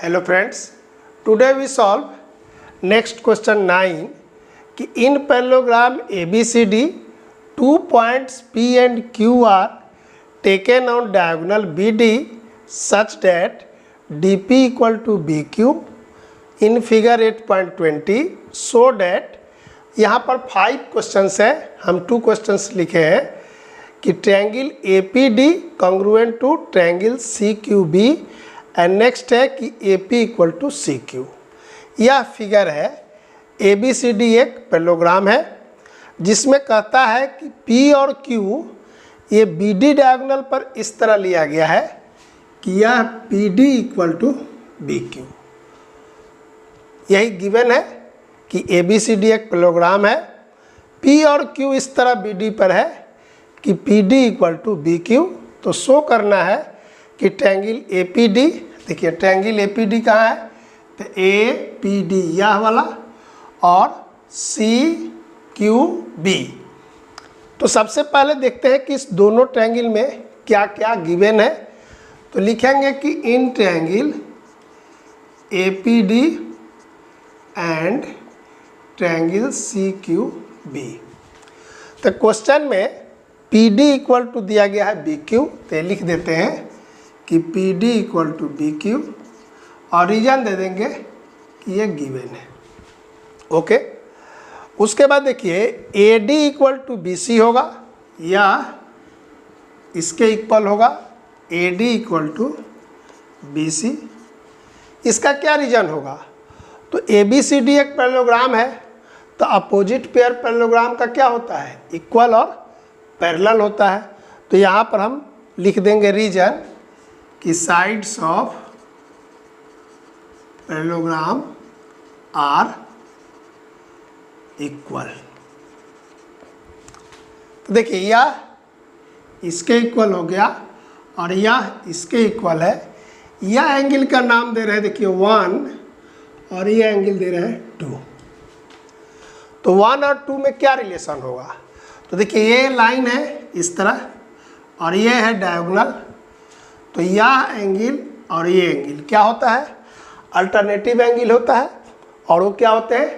Hello friends, today we solve next question 9 कि in parallelogram ABCD 2 points P and Q are taken on diagonal BD such that DP equal to BQ in figure 8.20 so that यहाँ पर 5 questions है, हम 2 questions लिखे हैं कि triangle APD congruent to triangle CQB and next है कि AP equal to CQ। यह फिगर है ABCD एक पैरेललोग्राम है जिसमें कहता है कि P और Q ये BD डायगोनल पर इस तरह लिया गया है कि यह PD इक्वल टू BQ। यही गिवन है कि ABCD एक पैरेललोग्राम है, P और Q इस तरह BD पर है कि PD इक्वल टू BQ। तो शो करना है कि ट्रायंगल APD, देखिए ट्रायंगल APD कहाँ है, तो APD यह वाला और CQB। तो सबसे पहले देखते हैं कि इस दोनों ट्रायंगल में क्या क्या गिवन है। तो लिखेंगे कि in triangle APD and triangle CQB। तो क्वेश्चन में PD इक्वल टू दिया गया है BQ, तो लिख देते हैं कि PD इक्वल टू BQ और रीजन दे देंगे कि ये गिवन है। ओके, उसके बाद देखिए AD इक्वल टू BC होगा या इसके इक्वल होगा AD इक्वल टू BC। इसका क्या रीजन होगा, तो ABCD एक पैरेललोग्राम है तो अपोजिट पेयर पैरेललोग्राम का क्या होता है, इक्वल और पैरेलल होता है। तो यहाँ पर हम लिख देंगे रीजन कि sides of parallelogram are equal. तो देखिए यह इसके इक्वल हो गया और यह इसके इक्वल है। यह एंगल का नाम दे रहे हैं, देखिए 1 और ये एंगल दे रहे हैं 2। तो 1 और 2 में क्या रिलेशन होगा, तो देखिए ये लाइन है इस तरह और ये है डायगोनल। तो यह एंगल और ये एंगल क्या होता है, अल्टरनेटिव एंगल होता है और वो क्या होते हैं,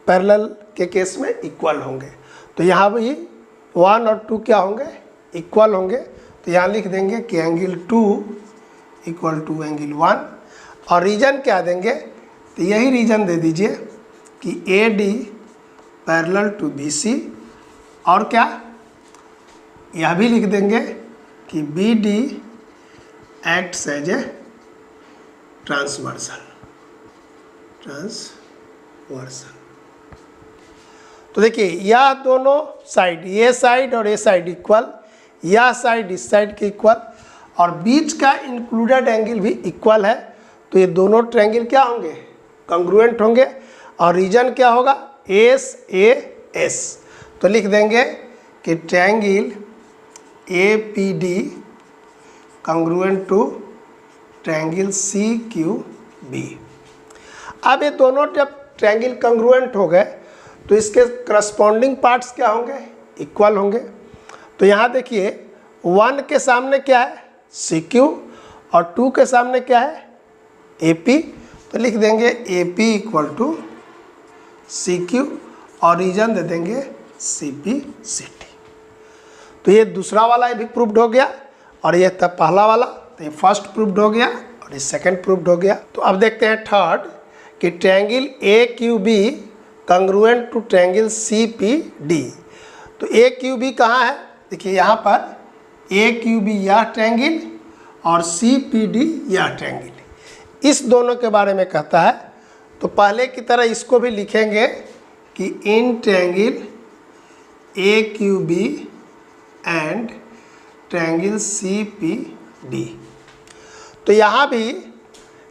पैरेलल के केस में इक्वल होंगे। तो यहाँ भी 1 और 2 क्या होंगे, इक्वल होंगे। तो यहाँ लिख देंगे कि एंगल 2 इक्वल टू एंगल 1 और रीजन क्या देंगे, तो यही रीजन दे दीजिए कि AD पैरेलल टू BC और क्या, यह भी लिख देंगे कि BD acts as a transversal. तो देखिए यह दोनों साइड, ये साइड और ये साइड इक्वल, यह साइड इस साइड के इक्वल और बीच का इंक्लूडेड एंगल भी इक्वल है। तो ये दोनों ट्रायंगल क्या होंगे, कॉन्ग्रुएंट होंगे और रीजन क्या होगा, SAS। तो लिख देंगे कि triangle APD congruent to triangle CQB। अब ये दोनों जब ट्रायंगल कॉन्ग्रुएंट हो गए तो इसके करस्पॉन्डिंग पार्ट्स क्या होंगे, इक्वल होंगे। तो यहाँ देखिए 1 के सामने क्या है, CQ और 2 के सामने क्या है, AP। तो लिख देंगे AP इक्वल टू CQ और रीजन दे देंगे CPCT। तो ये दूसरा वाला भी प्रूव्ड हो गया और ये तब पहला वाला, तो ये फर्स्ट प्रूव्ड हो गया और ये सेकंड प्रूव्ड हो गया। तो अब देखते हैं थर्ड कि triangle AQB congruent to triangle CPD। तो AQB कहाँ है, देखिए यहाँ पर AQB यह ट्रायंगल और CPD यह ट्रायंगल, इस दोनों के बारे में कहता है। तो पहले की तरह इसको भी लिखेंगे कि in triangle AQB and triangle CPD। तो यहाँ भी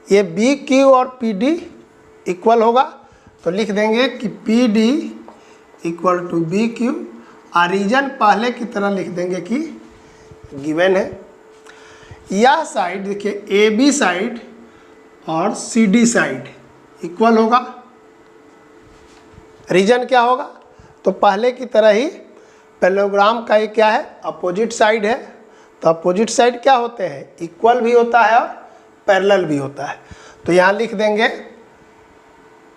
ये BQ और PD इक्वल होगा। तो लिख देंगे कि PD इक्वल टू BQ और रीजन पहले की तरह लिख देंगे कि गिवन है। यह साइड देखिए AB साइड और CD साइड इक्वल होगा। रीजन क्या होगा, तो पहले की तरह ही पैरेललोग्राम का ये क्या है, अपोजिट साइड है। तो अपोजिट साइड क्या होते हैं, इक्वल भी होता है और पैरेलल भी होता है। तो यहाँ लिख देंगे,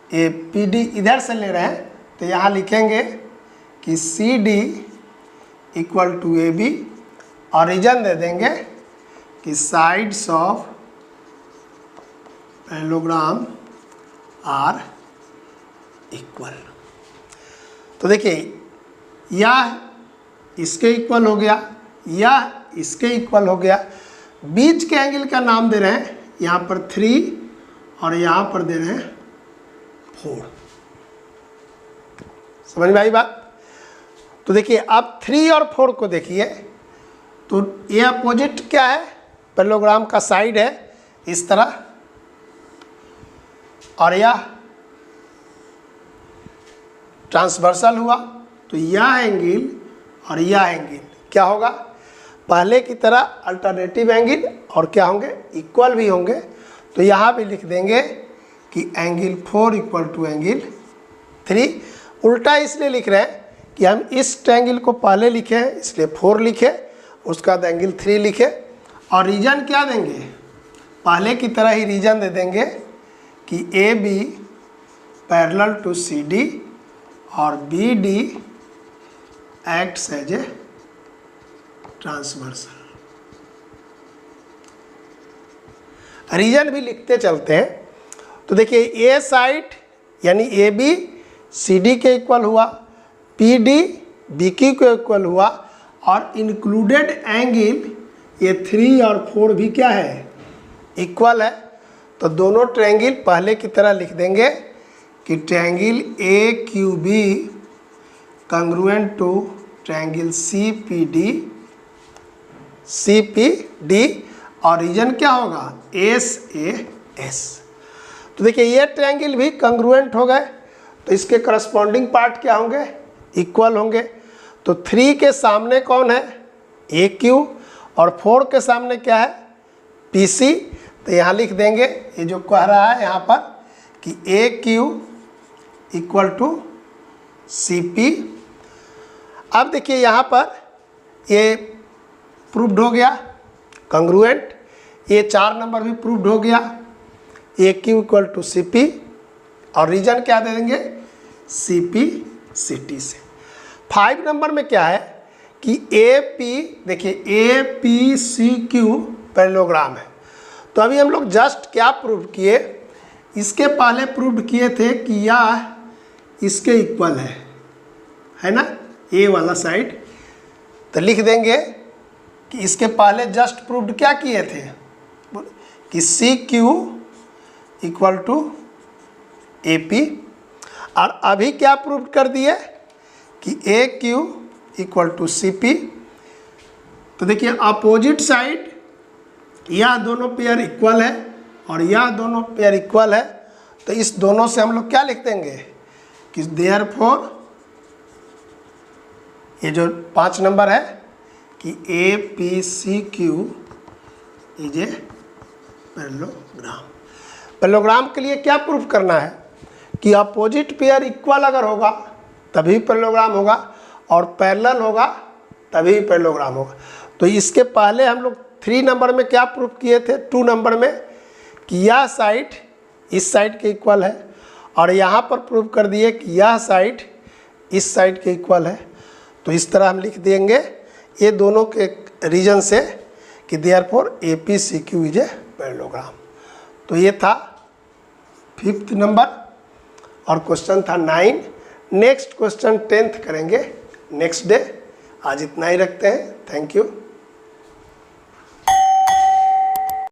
ये पी डी इधर से ले रहे हैं तो यहाँ लिखेंगे कि C D equal to A B, और रीजन दे देंगे कि sides of parallelogram are equal. तो देखिए यह इसके इक्वल हो गया, यह इसके इक्वल हो गया। बीच के एंगल का नाम दे रहे हैं यहाँ पर 3 और यहाँ पर दे रहे हैं 4। समझ में आई बात? तो देखिए अब 3 और 4 को देखिए, तो ये अपोजिट क्या है, पैरेललोग्राम का साइड है इस तरह, और यह ट्रांसवर्सल हुआ। तो यह एंगल और यह एंगल क्या होगा, पहले की तरह अल्टरनेटिव एंगल, और क्या होंगे, इक्वल भी होंगे। तो यहाँ भी लिख देंगे कि एंगल 4 इक्वल टू एंगल 3। उल्टा इसलिए लिख रहे हैं कि हम इस ट्रायंगल को पहले लिखे हैं इसलिए 4 लिखे, उसका बाद एंगल 3 लिखे, और रीजन क्या देंगे, पहले की तरह ही रीजन दे देंगे कि A B parallel to C D और B D acts as a transversal. Reason भी लिखते चलते हैं। तो देखिए ए साइड यानी ए बी सी डी के इक्वल हुआ, पी डी बी क्यू के इक्वल हुआ, और इंक्लूडेड एंगल ये 3 और 4 भी क्या है, इक्वल है। तो दोनों ट्रायंगल पहले की तरह लिख देंगे कि triangle A Q B congruent to triangle C P D, और रीजन क्या होगा, एस ए एस। तो देखिए ये ट्रायंगल भी कंग्रुएंट हो गए, तो इसके करस्पॉन्डिंग पार्ट क्या होंगे, इक्वल होंगे। तो 3 के सामने कौन है, ए क्यू, और 4 के सामने क्या है, पी सी। तो यहाँ लिख देंगे, ये जो कह रहा है यहाँ पर कि A Q equal to C P. अब देखिए यहाँ पर ये प्रूव्ड हो गया कंग्रुएंट, ये 4 नंबर भी प्रूव्ड हो गया, A Q equal to C P, और रीजन क्या दे देंगे, सी पी सी टी से। 5 नंबर में क्या है कि ए पी, देखिए A P C Q parallelogram है। तो अभी हम लोग जस्ट क्या प्रूव किए, इसके पहले प्रूव किए थे कि यह इसके इक्वल है ना, ए वाला साइड। तो लिख देंगे कि इसके पहले जस्ट प्रूव्ड क्या किए थे कि C Q equal to A P, और अभी क्या प्रूव कर दिए कि A Q equal to C P. तो देखिए अपोजिट साइड यह दोनों पेयर इक्वल है और यह दोनों पेयर इक्वल है, तो इस दोनों से हम लोग क्या लिख देंगे कि देयरफॉर ये जो 5 नंबर है कि A P C Q is a parallelogram. Parallelogram के लिए क्या प्रूफ करना है कि अपोजिट पेयर इक्वल अगर होगा तभी पैरेललोग्राम होगा, और पैरेलल होगा तभी पैरेललोग्राम होगा। तो इसके पहले हम लोग 3 नंबर में क्या प्रूफ किए थे, 2 नंबर में कि यह साइड इस साइड के इक्वल है, और यहाँ पर प्रूव कर दिए कि यह साइड इस साइड के इक्वल है। तो इस तरह हम लिख देंगे ये दोनों के रीजन से कि therefore A P C Q is a parallelogram. तो ये था 5th नंबर, और क्वेश्चन था 9। नेक्स्ट क्वेश्चन 10th करेंगे नेक्स्ट डे। आज इतना ही रखते हैं। Thank you.